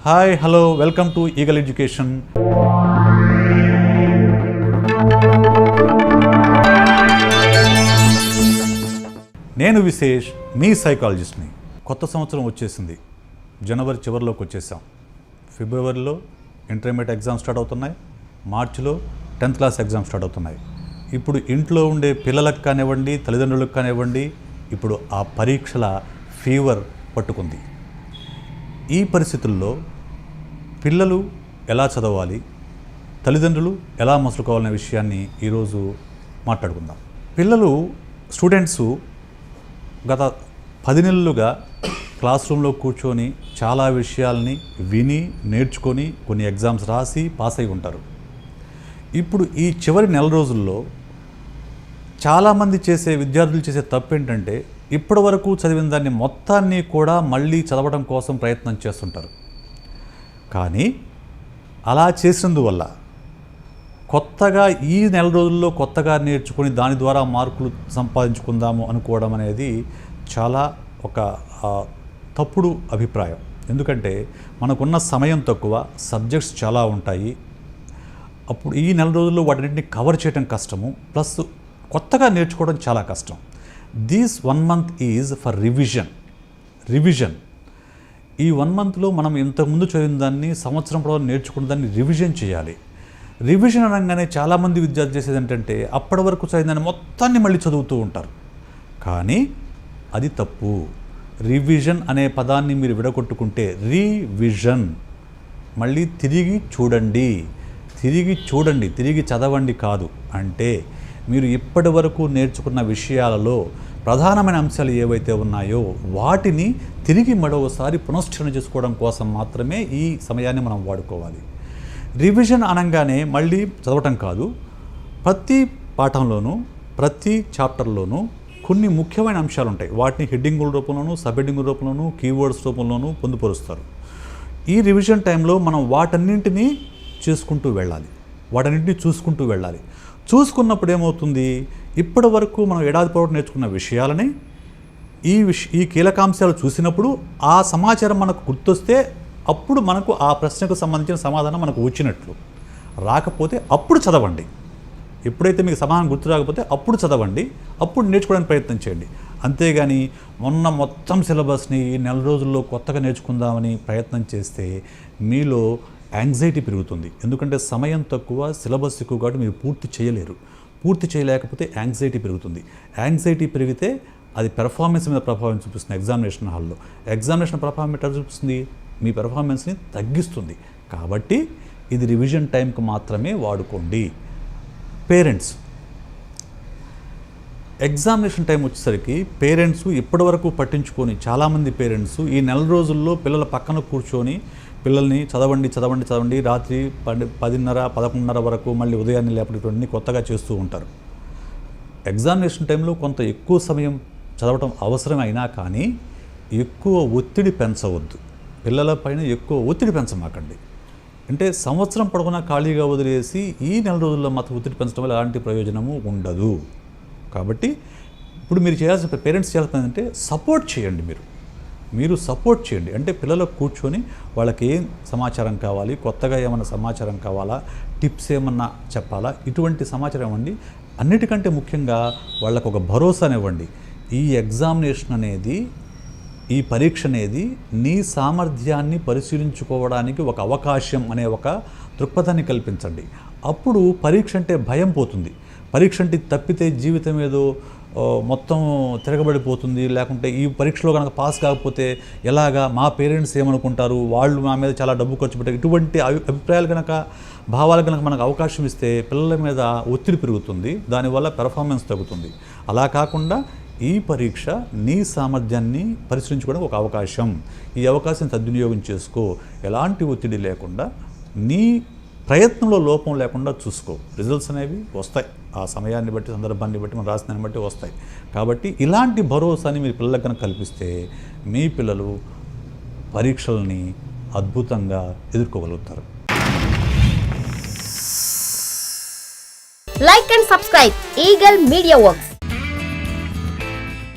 Hi hello welcome to eagle education. నేను విశేష్, మీ సైకాలజిస్ట్ని. కొత్త సంవత్సరం వచ్చేసింది. జనవరి చివరిలోకి వచ్చేసాం. ఫిబ్రవరిలో ఇంటర్మీడియట్ ఎగ్జామ్స్ స్టార్ట్ అవుతున్నాయి. మార్చిలో 10th క్లాస్ ఎగ్జామ్స్ స్టార్ట్ అవుతున్నాయి. ఇప్పుడు ఇంట్లో ఉండే పిల్లలకు కానివ్వండి, తల్లిదండ్రులకు కానివ్వండి, ఇప్పుడు ఆ పరీక్షల ఫీవర్ పట్టుకుంది. ఈ పరిస్థితుల్లో పిల్లలు ఎలా చదవాలి, తల్లిదండ్రులు ఎలా మసులుకోవాలనే విషయాన్ని ఈరోజు మాట్లాడుకుందాం. పిల్లలు, స్టూడెంట్సు గత 10 నెలలుగా క్లాస్ రూమ్లో కూర్చొని చాలా విషయాల్ని విని నేర్చుకొని కొన్ని ఎగ్జామ్స్ రాసి పాస్ అయి ఉంటారు. ఇప్పుడు ఈ చివరి నెల రోజుల్లో చాలామంది విద్యార్థులు చేసే తప్పు ఏంటంటే, ఇప్పటి వరకు చదివిన దాన్ని మొత్తాన్ని కూడా మళ్ళీ చదవడం కోసం ప్రయత్నం చేస్తుంటారు. కానీ అలా చేసినందువల్ల కొత్తగా ఈ నెల రోజుల్లో కొత్తగా నేర్చుకొని దాని ద్వారా మార్కులు సంపాదించుకుందాము అనుకోవడం అనేది చాలా ఒక తప్పుడు అభిప్రాయం. ఎందుకంటే మనకున్న సమయం తక్కువ, సబ్జెక్ట్స్ చాలా ఉంటాయి. అప్పుడు ఈ నెల రోజుల్లో వాటిని కవర్ చేయడం కష్టము, ప్లస్ కొత్తగా నేర్చుకోవడం చాలా కష్టం. This 1 month is for revision. ఈ 1 monthలో మనం ఇంతకుముందు చదివిన దాన్ని, సంవత్సరం పొడవు నేర్చుకున్న దాన్ని రివిజన్ చేయాలి. రివిజన్ అనగానే చాలామంది విద్యార్థులు చేసేది ఏంటంటే, అప్పటి వరకు చదివిన దాన్ని మొత్తాన్ని మళ్ళీ చదువుతూ ఉంటారు. కానీ అది తప్పు. రివిజన్ అనే పదాన్ని మీరు విడగొట్టుకుంటే, రివిజన్, మళ్ళీ తిరిగి చూడండి, తిరిగి చదవండి కాదు. అంటే మీరు ఇప్పటి వరకు నేర్చుకున్న విషయాలలో ప్రధానమైన అంశాలు ఏవైతే ఉన్నాయో వాటిని తిరిగి మరోసారి పునశ్చరణ చేసుకోవడం కోసం మాత్రమే ఈ సమయాన్ని మనం వాడుకోవాలి. రివిజన్ అనగానే మళ్ళీ చదవటం కాదు. ప్రతి పాఠంలోనూ, ప్రతి చాప్టర్లోనూ కొన్ని ముఖ్యమైన అంశాలు ఉంటాయి. వాటిని హెడ్డింగుల రూపంలోనూ, సబ్ హెడ్డింగుల రూపంలోనూ, కీవర్డ్స్ రూపంలోనూ పొందుపరుస్తారు. ఈ రివిజన్ టైంలో మనం వాటన్నింటినీ చేసుకుంటూ వెళ్ళాలి, వాటన్నింటినీ చూసుకుంటూ వెళ్ళాలి. చూసుకున్నప్పుడు ఏమవుతుంది, ఇప్పటి వరకు మనం ఏడాది పొడవు నేర్చుకున్న విషయాలని ఈ కీలకాంశాలు చూసినప్పుడు ఆ సమాచారం మనకు గుర్తొస్తే అప్పుడు మనకు ఆ ప్రశ్నకు సంబంధించిన సమాధానం మనకు వచ్చినట్లు. రాకపోతే అప్పుడు చదవండి. ఎప్పుడైతే మీకు సమాధానం గుర్తు రాకపోతే అప్పుడు చదవండి, అప్పుడు నేర్చుకోవడానికి ప్రయత్నం చేయండి. అంతేగాని మొత్తం సిలబస్ని ఈ నెల రోజుల్లో కొత్తగా నేర్చుకుందామని ప్రయత్నం చేస్తే మీలో యాంగ్జైటీ పెరుగుతుంది. ఎందుకంటే సమయం తక్కువ, సిలబస్ ఎక్కువ కాబట్టి మీరు పూర్తి చేయలేరు. పూర్తి చేయలేకపోతే యాంగ్జైటీ పెరుగుతుంది. యాంగ్జైటీ పెరిగితే అది పెర్ఫార్మెన్స్ మీద ప్రభావం చూపిస్తుంది. ఎగ్జామినేషన్ హాల్లో ఎగ్జామినేషన్ ప్రభావం ఎట్లా చూపిస్తుంది, మీ పెర్ఫార్మెన్స్ని తగ్గిస్తుంది. కాబట్టి ఇది రివిజన్ టైంకి మాత్రమే వాడుకోండి. పేరెంట్స్, ఎగ్జామినేషన్ టైం వచ్చేసరికి పేరెంట్స్ ఇప్పటి వరకు పట్టించుకొని, చాలామంది పేరెంట్స్ ఈ నెల రోజుల్లో పిల్లల పక్కన కూర్చొని పిల్లల్ని చదవండి రాత్రి 10:30, 11:30 వరకు మళ్ళీ ఉదయాన్నే లేపటువంటి కొత్తగా చేస్తూ ఉంటారు. ఎగ్జామినేషన్ టైంలో కొంత ఎక్కువ సమయం చదవటం అవసరమైనా కానీ ఎక్కువ ఒత్తిడి పెంచవద్దు. పిల్లల పైన ఎక్కువ ఒత్తిడి పెంచమాకండి. అంటే సంవత్సరం పొడవునా ఖాళీగా వదిలేసి ఈ నెల రోజుల్లో మాత్రం ఒత్తిడి పెంచడం వల్ల ఎలాంటి ప్రయోజనము ఉండదు. కాబట్టి ఇప్పుడు మీరు చేయాల్సిన, పేరెంట్స్ చేయాల్సింది ఏంటంటే సపోర్ట్ చేయండి. మీరు సపోర్ట్ చేయండి. అంటే పిల్లలకు కూర్చొని వాళ్ళకి ఏం సమాచారం కావాలి, కొత్తగా ఏమన్నా సమాచారం కావాలా, టిప్స్ ఏమన్నా చెప్పాలా, ఇటువంటి సమాచారం ఇవ్వండి. అన్నిటికంటే ముఖ్యంగా వాళ్ళకు ఒక భరోసానివ్వండి. ఈ ఎగ్జామినేషన్ అనేది, ఈ పరీక్ష అనేది నీ సామర్థ్యాన్ని పరిశీలించుకోవడానికి ఒక అవకాశం అనే ఒక దృక్పథాన్ని కల్పించండి. అప్పుడు పరీక్ష అంటే భయం పోతుంది. పరీక్ష అంటే తప్పితే జీవితం ఏదో మొత్తం తిరగబడిపోతుంది, లేకుంటే ఈ పరీక్షలో కనుక పాస్ కాకపోతే ఎలాగా, మా పేరెంట్స్ ఏమనుకుంటారు, వాళ్ళు మా మీద చాలా డబ్బు ఖర్చు పెట్టారు, ఇటువంటి అభిప్రాయాలు కనుక, భావాలు కనుక మనకు అవకాశం ఇస్తే పిల్లల మీద ఒత్తిడి పెరుగుతుంది, దానివల్ల పెర్ఫార్మెన్స్ తగ్గుతుంది. అలా కాకుండా ఈ పరీక్ష నీ సామర్థ్యాన్ని పరిశీలించుకోవడానికి ఒక అవకాశం. ఈ అవకాశం సద్వినియోగం చేసుకో. ఎలాంటి ఒత్తిడి లేకుండా, నీ ప్రయత్నంలో లోపం లేకుండా చూసుకో. రిజల్ట్స్ అనేవి వస్తాయి, ఆ సమయాన్ని బట్టి, సందర్భాన్ని బట్టి, మనం రాసిన దాన్ని బట్టి వస్తాయి. కాబట్టి ఇలాంటి భరోసాని మీరు పిల్లలకు కనుక కల్పిస్తే మీ పిల్లలు పరీక్షల్ని అద్భుతంగా ఎదుర్కోగలుగుతారు. Like and subscribe Eagle Media Works.